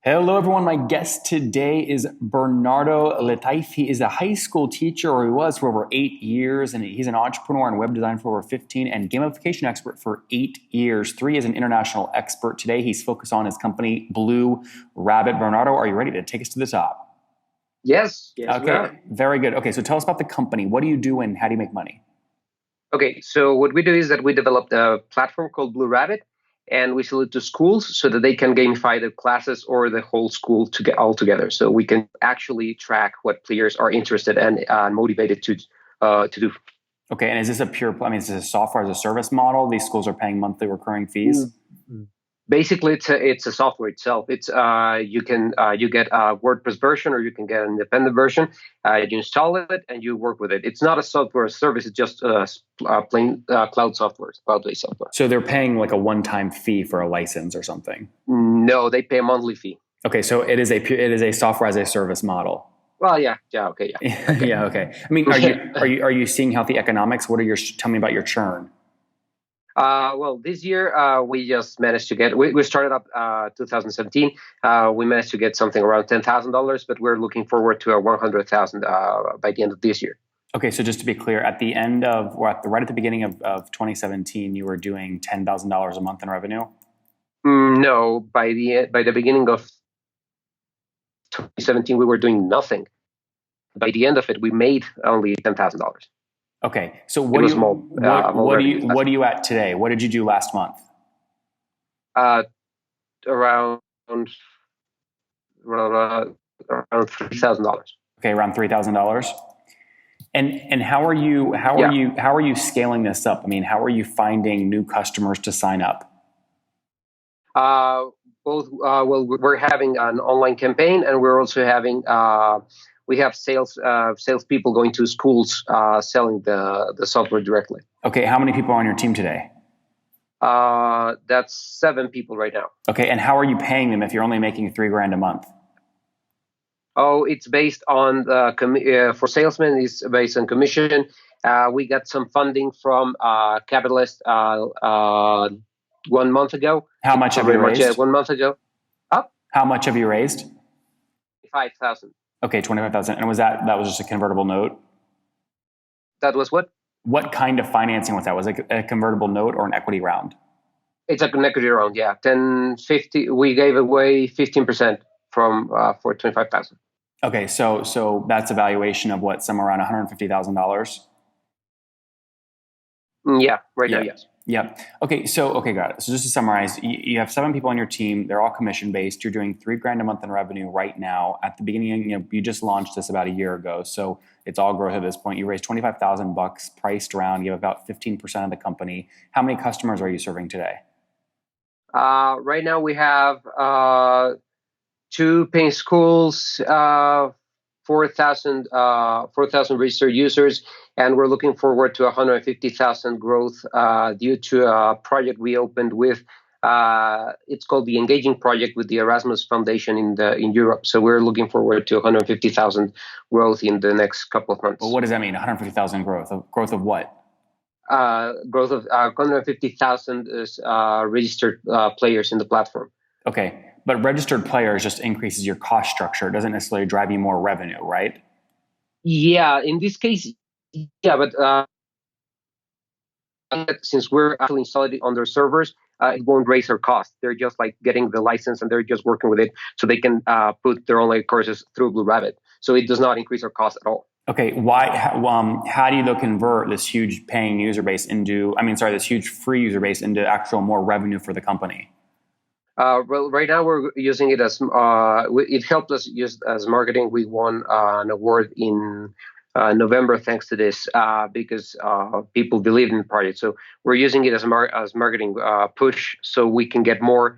Hello, everyone. My guest today is Bernardo Letayf. He is a high school teacher, or he was for over 8 years, and he's an entrepreneur and web design for over 15 and gamification expert for 8 years. 3 is an international expert. Today, he's focused on his company, Blue Rabbit. Bernardo, are you ready to take us to the top? Yes. Okay, very good. Okay, so tell us about the company. What do you do and how do you make money? Okay, so what we do is that we developed a platform called Blue Rabbit, and we sell it to schools so that they can gamify the classes or the whole school to get all together. So we can actually track what players are interested and motivated to do. Okay, and is this is this a software as a service model? These schools are paying monthly recurring fees? Basically, it's a software itself. It's you get a WordPress version or you can get an independent version. You install it and you work with it. It's not a software service. It's just plain cloud software, cloud-based software. So they're paying like a one-time fee for a license or something? No, they pay a monthly fee. Okay, so it is a software as a service model. Well, okay. Yeah, okay. I mean, are you seeing healthy economics? Tell me about your churn. Well, this year we just managed to get. We started up 2017. We managed to get something around $10,000, but we're looking forward to a 100,000 by the end of this year. Okay, so just to be clear, right at the beginning of 2017, you were doing $10,000 a month in revenue. No, by the beginning of 2017, we were doing nothing. By the end of it, we made only $10,000. Okay, so what are you at today? What did you do last month? Around $3,000. Okay, around $3,000. And how are you scaling this up? I mean, how are you finding new customers to sign up? We're having an online campaign, and we're also having we have salespeople going to schools selling the software directly. Okay, how many people are on your team today? That's 7 people right now. Okay, and how are you paying them if you're only making $3,000 a month? Oh, it's based on for salesmen. It's based on commission. We got some funding from Capitalist 1 month ago. How much have you raised? 1 month ago. How much have you raised? 5,000. Okay, 25,000. And that was just a convertible note? That was what? What kind of financing was that? Was it a convertible note or an equity round? It's an equity round, yeah. 50. We gave away 15% for 25,000. Okay, so that's a valuation of what, somewhere around $150,000? Yeah, right now, yes. Yeah. Okay, got it. So just to summarize, you have 7 people on your team. They're all commission based. You're doing $3,000 a month in revenue right now. At the beginning, you just launched this about a year ago, so it's all growth at this point. You raised $25,000, priced around. You have about 15% of the company. How many customers are you serving today? Right now we have 2 paying schools, 4,000 registered users, and we're looking forward to 150,000 growth due to a project we opened with. It's called the Engaging Project with the Erasmus Foundation in Europe. So we're looking forward to 150,000 growth in the next couple of months. Well, what does that mean? 150,000 growth? Growth of what? Growth of 150,000 is registered players in the platform. Okay. But registered players just increases your cost structure. It doesn't necessarily drive you more revenue, right? Yeah, in this case, yeah, but since we're actually installing it on their servers, it won't raise their cost. They're just like getting the license and they're just working with it so they can put their online courses through Blue Rabbit. So it does not increase their cost at all. Okay, how do you convert this huge paying user base this huge free user base into actual more revenue for the company? Well, right now we're using it as it helped us use as marketing. We won an award in November thanks to this because people believed in the project. So we're using it as marketing push so we can get more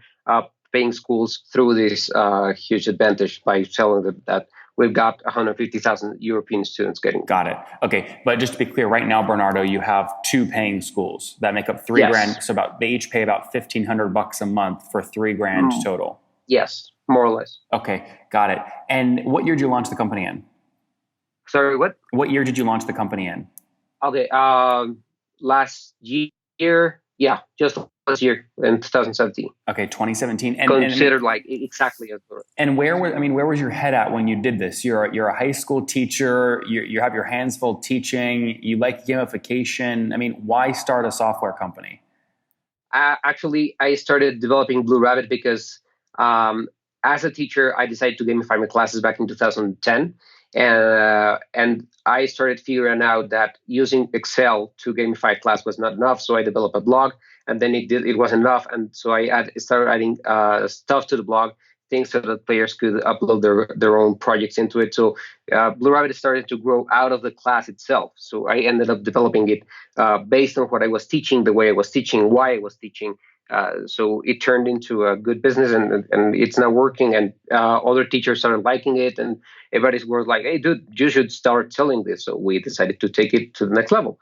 paying schools through this huge advantage by telling them that we've got 150,000 European students getting. Got it. Okay, but just to be clear, right now, Bernardo, you have 2 paying schools that make up $3,000. Yes. So they each pay about $1,500 a month for $3,000 total. Yes, more or less. Okay, got it. And what year did you launch the company in? Sorry, what? What year did you launch the company in? Okay, last year. Yeah, just last year in 2017. Okay, 2017. Considered like exactly as and where was your head at when you did this? You're a high school teacher. You have your hands full teaching. You like gamification. I mean, why start a software company? Actually, I started developing Blue Rabbit because as a teacher, I decided to gamify my classes back in 2010. And I started figuring out that using Excel to gamify class was not enough. So I developed a blog, and then it wasn't enough. And so I started adding stuff to the blog, things so that players could upload their own projects into it. So Blue Rabbit started to grow out of the class itself. So I ended up developing it based on what I was teaching, the way I was teaching, why I was teaching. So it turned into a good business, and it's now working. And other teachers started liking it, and everybody's were like, "Hey, dude, you should start selling this." So we decided to take it to the next level.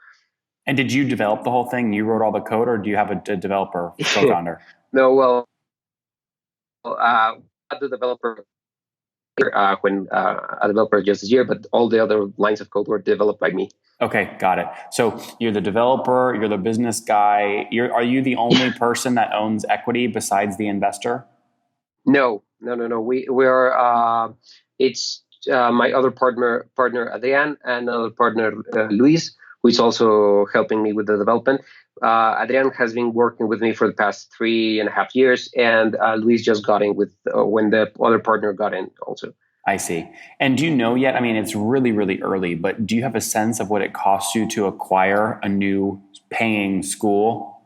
And did you develop the whole thing? You wrote all the code, or do you have a developer, co-founder? No, well, the developer when a developer just this year, but all the other lines of code were developed by me. Okay, got it. So you're the developer, you're the business guy. Are you the only person that owns equity besides the investor? No. We're it's my other partner Adrian, and another partner Luis, who is also helping me with the development. Adrian has been working with me for the past 3.5 years, and Luis just got in with when the other partner got in also. I see. And do you know yet? I mean, it's really, really early, but do you have a sense of what it costs you to acquire a new paying school?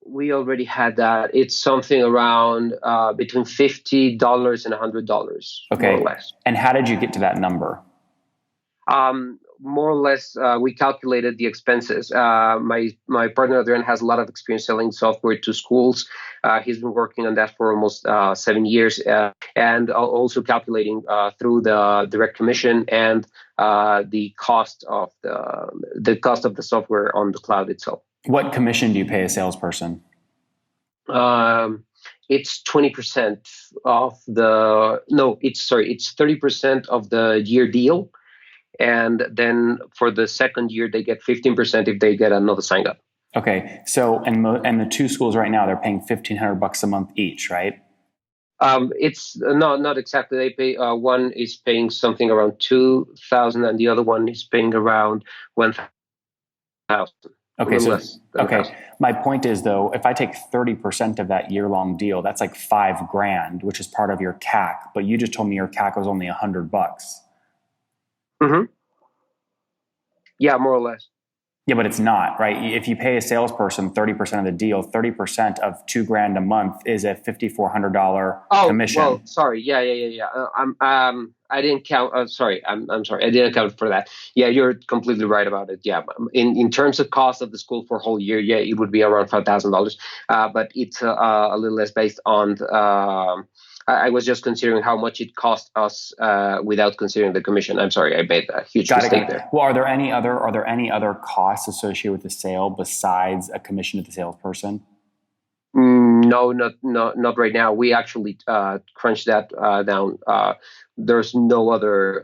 We already had that. It's something around between $50 and $100, okay, more or less. And how did you get to that number? More or less, we calculated the expenses. My partner Adrian has a lot of experience selling software to schools. He's been working on that for almost 7 years, and also calculating through the direct commission and the cost of the software on the cloud itself. What commission do you pay a salesperson? It's 20% of the. No, it's 30% of the year deal. And then for the second year, they get 15% if they get another sign up. Okay, so and the two schools right now, they're paying $1,500 a month each, right? It's not exactly. They pay. One is paying something around 2,000, and the other one is paying around 1,000. Okay. My point is, though, if I take 30% of that year-long deal, that's like $5,000, which is part of your CAC. But you just told me your CAC was only $100. Mm-hmm. Yeah, more or less. Yeah, but it's not, right? If you pay a salesperson 30% of the deal, 30% of $2,000 a month is a $5,400 commission. Oh, well, sorry. Yeah. I didn't count. Sorry, I'm sorry. I didn't account for that. Yeah, you're completely right about it. Yeah, in terms of cost of the school for a whole year, yeah, it would be around $5,000. But it's a little less based on. I was just considering how much it cost us without considering the commission. I'm sorry, I made a huge mistake there. Well, are there any other costs associated with the sale besides a commission to the salesperson? No, not right now. We actually crunched that down. There's no other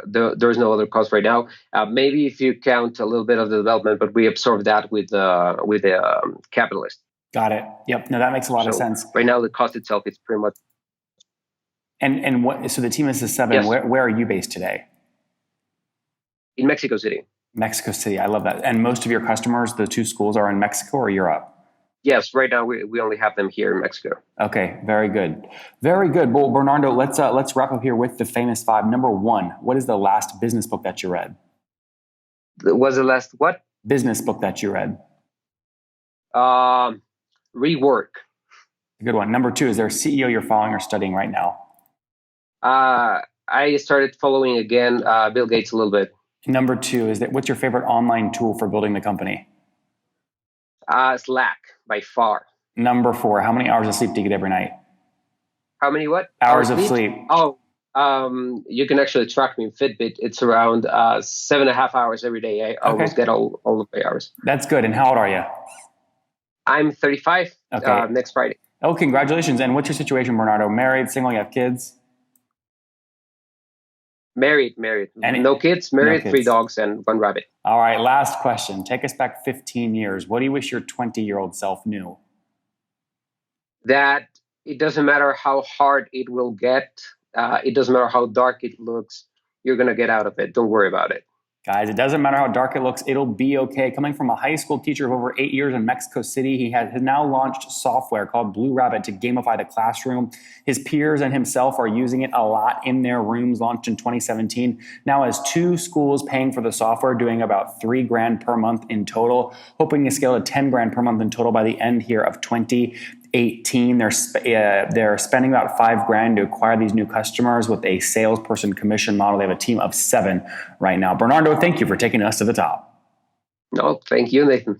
cost right now. Maybe if you count a little bit of the development, but we absorbed that with the capitalist. Got it. Yep. No, that makes a lot of sense. Right now, the cost itself is pretty much. And what? So the team is 7. Yes. Where are you based today? In Mexico City. Mexico City. I love that. And most of your customers, the two schools, are in Mexico or Europe? Yes, right now we only have them here in Mexico. Okay, very good. Very good. Well, Bernardo, let's wrap up here with the famous 5. Number 1, what is the last business book that you read? Was the last what? Business book that you read. Rework. A good one. Number 2, is there a CEO you're following or studying right now? I started following again Bill Gates a little bit. Number 2, what's your favorite online tool for building the company? Slack, by far. Number 4, how many hours of sleep do you get every night? How many what? Hours of sleep. Oh, you can actually track me in Fitbit. It's around 7.5 hours every day. I almost get all of my hours. That's good. And how old are you? I'm 35 next Friday. Oh, congratulations. And what's your situation, Bernardo? Married, single, you have kids? Married. No kids, married, no 3 kids. dogs, and 1 rabbit. All right, last question. Take us back 15 years. What do you wish your 20-year-old self knew? That it doesn't matter how hard it will get. It doesn't matter how dark it looks. You're going to get out of it. Don't worry about it. Guys, it doesn't matter how dark it looks, it'll be okay. Coming from a high school teacher of over 8 years in Mexico City, he has now launched software called Blue Rabbit to gamify the classroom. His peers and himself are using it a lot in their rooms, launched in 2017. Now has 2 schools paying for the software, doing about $3,000 per month in total, hoping to scale to $10,000 per month in total by the end here of 2018. They're spending about $5,000 to acquire these new customers with a salesperson commission model. They have a team of 7 right now. Bernardo, thank you for taking us to the top. No, thank you, Nathan.